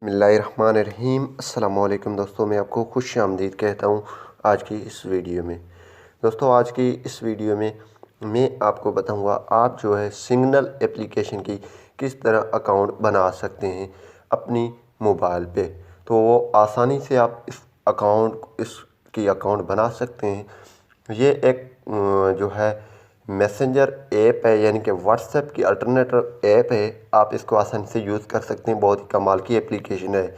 बिस्मिल्लाहिर्रहमानिर्रहीम। अस्सलाम वालेकुम दोस्तों, मैं आपको खुश आमदीद कहता हूँ आज की इस वीडियो में। दोस्तों, आज की इस वीडियो में मैं आपको बताऊँगा आप जो है सिग्नल एप्लीकेशन की किस तरह अकाउंट बना सकते हैं अपनी मोबाइल पे। तो वो आसानी से आप इसकी अकाउंट बना सकते हैं। ये एक जो है मैसेंजर ऐप है, यानी कि व्हाट्सएप की अल्टरनेटिव ऐप है। आप इसको आसानी से यूज़ कर सकते हैं, बहुत ही कमाल की एप्लीकेशन है।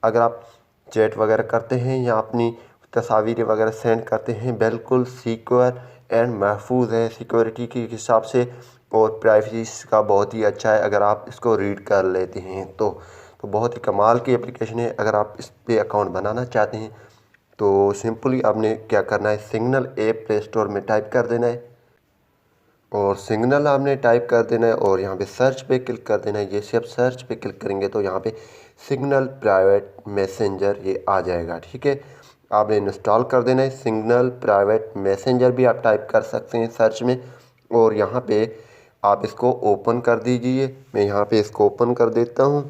अगर आप चैट वगैरह करते हैं या अपनी तस्वीरें वगैरह सेंड करते हैं, बिल्कुल सिक्योर एंड महफूज है सिक्योरिटी के हिसाब से, और प्राइवेसी का बहुत ही अच्छा है अगर आप इसको रीड कर लेते हैं तो बहुत ही कमाल की एप्लीकेशन है। अगर आप इस पर अकाउंट बनाना चाहते हैं तो सिंपली आपने क्या करना है, सिग्नल ऐप प्ले स्टोर में टाइप कर देना है और सिग्नल आपने टाइप कर देना है और यहाँ पे सर्च पे क्लिक कर देना है। जैसे आप सर्च पे क्लिक करेंगे तो यहाँ पे सिग्नल प्राइवेट मैसेंजर ये आ जाएगा। ठीक है, आपने इंस्टॉल कर देना है। सिग्नल प्राइवेट मैसेंजर भी आप टाइप कर सकते हैं सर्च में, और यहाँ पे आप इसको ओपन कर दीजिए। मैं यहाँ पे इसको ओपन कर देता हूँ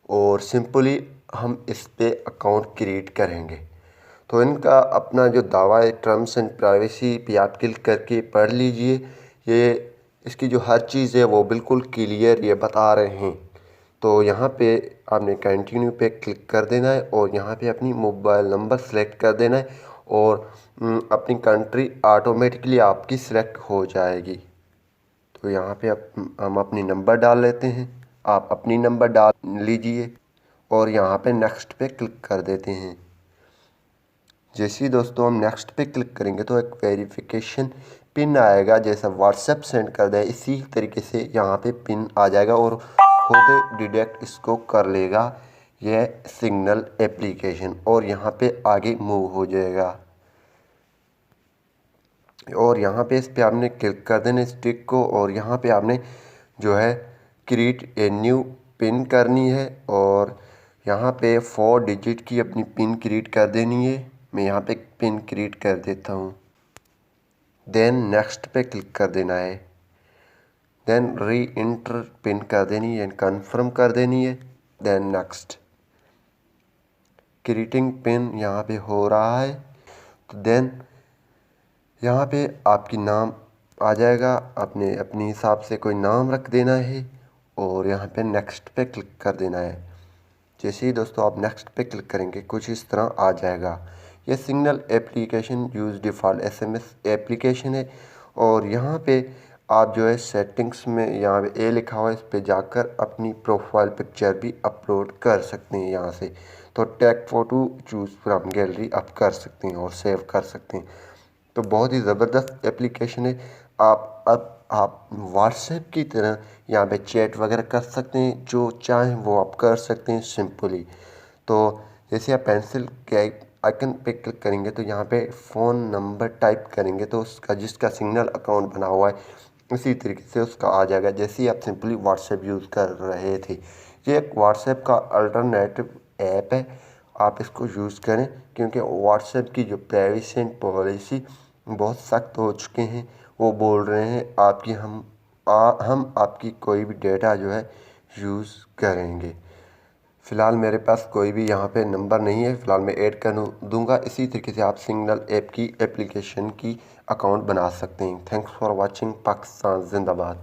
और सिंपली हम इस पे अकाउंट क्रिएट करेंगे। तो इनका अपना जो दावा है, टर्म्स एंड प्राइवेसी पे आप क्लिक करके पढ़ लीजिए। ये इसकी जो हर चीज़ है वो बिल्कुल क्लियर ये बता रहे हैं। तो यहाँ पे आपने कंटिन्यू पे क्लिक कर देना है और यहाँ पे अपनी मोबाइल नंबर सेलेक्ट कर देना है और अपनी कंट्री ऑटोमेटिकली आपकी सिलेक्ट हो जाएगी। तो यहाँ पे हम अपनी नंबर डाल लेते हैं, आप अपनी नंबर डाल लीजिए और यहाँ पे नेक्स्ट पे क्लिक कर देते हैं। जैसे ही दोस्तों हम नेक्स्ट पे क्लिक करेंगे तो एक वेरिफिकेशन पिन आएगा, जैसा व्हाट्सएप सेंड कर दे इसी तरीके से यहाँ पे पिन आ जाएगा और खुद डिटेक्ट इसको कर लेगा यह सिग्नल एप्लीकेशन, और यहाँ पे आगे मूव हो जाएगा। और यहाँ पे इस पे आपने क्लिक कर देना स्टिक को, और यहाँ पे आपने जो है क्रिएट ए न्यू पिन करनी है और यहाँ पे 4 डिजिट की अपनी पिन क्रिएट कर देनी है। मैं यहाँ पे पिन क्रिएट कर देता हूँ। देन नेक्स्ट पे क्लिक कर देना है। देन री इंटर पिन कर देनी है, कन्फर्म कर देनी है। देन नेक्स्ट क्रिएटिंग पिन यहाँ पे हो रहा है। तो देन यहाँ पे आपकी नाम आ जाएगा, आपने अपने हिसाब से कोई नाम रख देना है और यहाँ पे नेक्स्ट पे क्लिक कर देना है। जैसे ही दोस्तों आप नेक्स्ट पे क्लिक करेंगे कुछ इस तरह आ जाएगा। यह signal application use default SMS application है, और यहाँ पे आप जो है सेटिंग्स में यहाँ पे ए लिखा हुआ है, इस पे जाकर अपनी प्रोफाइल पिक्चर भी अपलोड कर सकते हैं यहाँ से। तो take photo choose from gallery आप कर सकते हैं और सेव कर सकते हैं। तो बहुत ही ज़बरदस्त एप्लीकेशन है। आप व्हाट्सएप की तरह यहाँ पे चैट वगैरह कर सकते हैं, जो चाहें वो आप कर सकते हैं सिंपली। तो जैसे आप पेंसिल के आइकन पे क्लिक करेंगे तो यहाँ पे फ़ोन नंबर टाइप करेंगे तो उसका जिसका सिग्नल अकाउंट बना हुआ है इसी तरीके से उसका आ जाएगा, जैसे ही आप सिंपली व्हाट्सएप यूज़ कर रहे थे। ये एक व्हाट्सएप का अल्टरनेटिव ऐप है, आप इसको यूज़ करें क्योंकि व्हाट्सएप की जो प्राइवेसी एंड पॉलिसी बहुत सख्त हो चुके हैं। वो बोल रहे हैं आपकी हम आपकी कोई भी डेटा जो है यूज़ करेंगे। फ़िलहाल मेरे पास कोई भी यहाँ पे नंबर नहीं है, फ़िलहाल मैं ऐड कर दूँगा। इसी तरीके से आप सिग्नल ऐप की एप्लीकेशन की अकाउंट बना सकते हैं। Thanks for watching. पाकिस्तान जिंदाबाद।